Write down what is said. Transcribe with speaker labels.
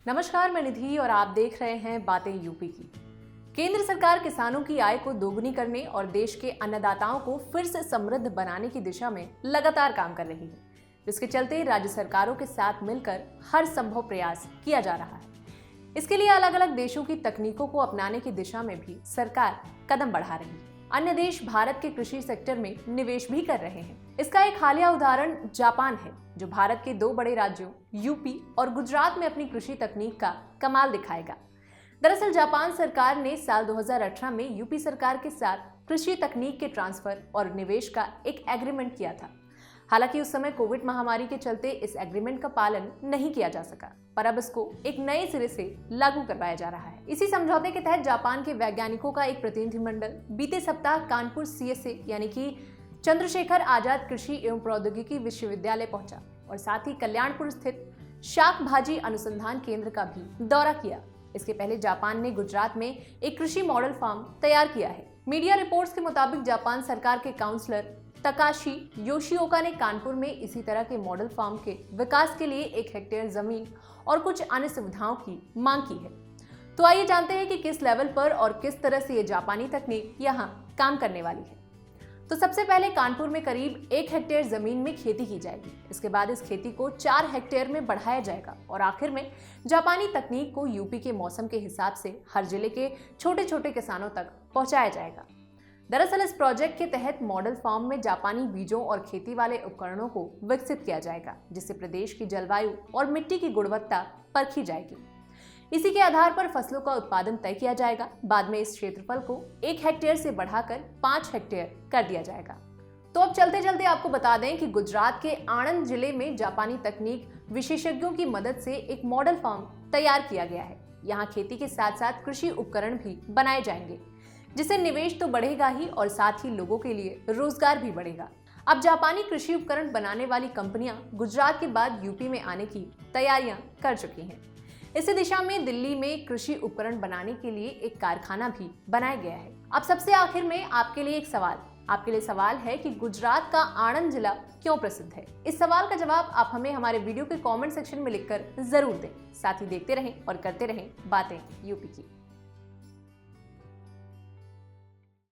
Speaker 1: नमस्कार, मैं निधि और आप देख रहे हैं बातें यूपी की। केंद्र सरकार किसानों की आय को दोगुनी करने और देश के अन्नदाताओं को फिर से समृद्ध बनाने की दिशा में लगातार काम कर रही है, जिसके चलते राज्य सरकारों के साथ मिलकर हर संभव प्रयास किया जा रहा है। इसके लिए अलग अलग देशों की तकनीकों को अपनाने की दिशा में भी सरकार कदम बढ़ा रही है। अन्य देश भारत के कृषि सेक्टर में निवेश भी कर रहे हैं। इसका एक हालिया उदाहरण जापान है, जो भारत के दो बड़े राज्यों यूपी और गुजरात में अपनी कृषि तकनीक का कमाल दिखाएगा। दरअसल जापान सरकार ने साल 2018 में यूपी सरकार के साथ कृषि तकनीक के ट्रांसफर और निवेश का एक एग्रीमेंट किया था। हालांकि उस समय कोविड महामारी के चलते इस एग्रीमेंट का पालन नहीं किया जा सका, पर अब इसको एक नए सिरे से लागू करवाया जा रहा है। इसी समझौते के तहत जापान के वैज्ञानिकों का एक प्रतिनिधिमंडल बीते सप्ताह कानपुर सीएसए यानी कि चंद्रशेखर आजाद कृषि एवं प्रौद्योगिकी विश्वविद्यालय पहुंचा और साथ ही कल्याणपुर स्थित शाक भाजी अनुसंधान केंद्र का भी दौरा किया। इसके पहले जापान ने गुजरात में एक कृषि मॉडल फार्म तैयार किया है। मीडिया रिपोर्ट्स के मुताबिक जापान सरकार के काउंसलर तकाशी योशिओका ने कानपुर में इसी तरह के मॉडल फार्म के विकास के लिए 1 हेक्टेयर जमीन और कुछ अन्य सुविधाओं की मांग की है। तो आइए जानते हैं कि किस लेवल पर और किस तरह से ये जापानी तकनीक यहाँ काम करने वाली है। तो सबसे पहले कानपुर में करीब 1 हेक्टेयर जमीन में खेती की जाएगी। इसके बाद इस खेती को 4 हेक्टेयर में बढ़ाया जाएगा और आखिर में जापानी तकनीक को यूपी के मौसम के हिसाब से हर जिले के छोटे छोटे किसानों तक पहुंचाया जाएगा। दरअसल इस प्रोजेक्ट के तहत मॉडल फार्म में जापानी बीजों और खेती वाले उपकरणों को विकसित किया जाएगा, जिससे प्रदेश की जलवायु और मिट्टी की गुणवत्ता परखी जाएगी। इसी के आधार पर फसलों का उत्पादन तय किया जाएगा। बाद में इस क्षेत्रफल को 1 हेक्टेयर से बढ़ाकर 5 हेक्टेयर कर दिया जाएगा। तो अब चलते चलते आपको बता दें कि गुजरात के आणंद जिले में जापानी तकनीक विशेषज्ञों की मदद से एक मॉडल फार्म तैयार किया गया है। यहाँ खेती के साथ साथ कृषि उपकरण भी बनाए जाएंगे, जिससे निवेश तो बढ़ेगा ही और साथ ही लोगों के लिए रोजगार भी बढ़ेगा। अब जापानी कृषि उपकरण बनाने वाली कंपनियां गुजरात के बाद यूपी में आने की तैयारियां कर चुकी हैं। इसी दिशा में दिल्ली में कृषि उपकरण बनाने के लिए एक कारखाना भी बनाया गया है। अब सबसे आखिर में आपके लिए एक सवाल, है कि गुजरात का आणंद जिला क्यों प्रसिद्ध है। इस सवाल का जवाब आप हमें हमारे वीडियो के कमेंट सेक्शन में लिखकर जरूर दें। साथ ही देखते रहें और करते रहें बातें यूपी की।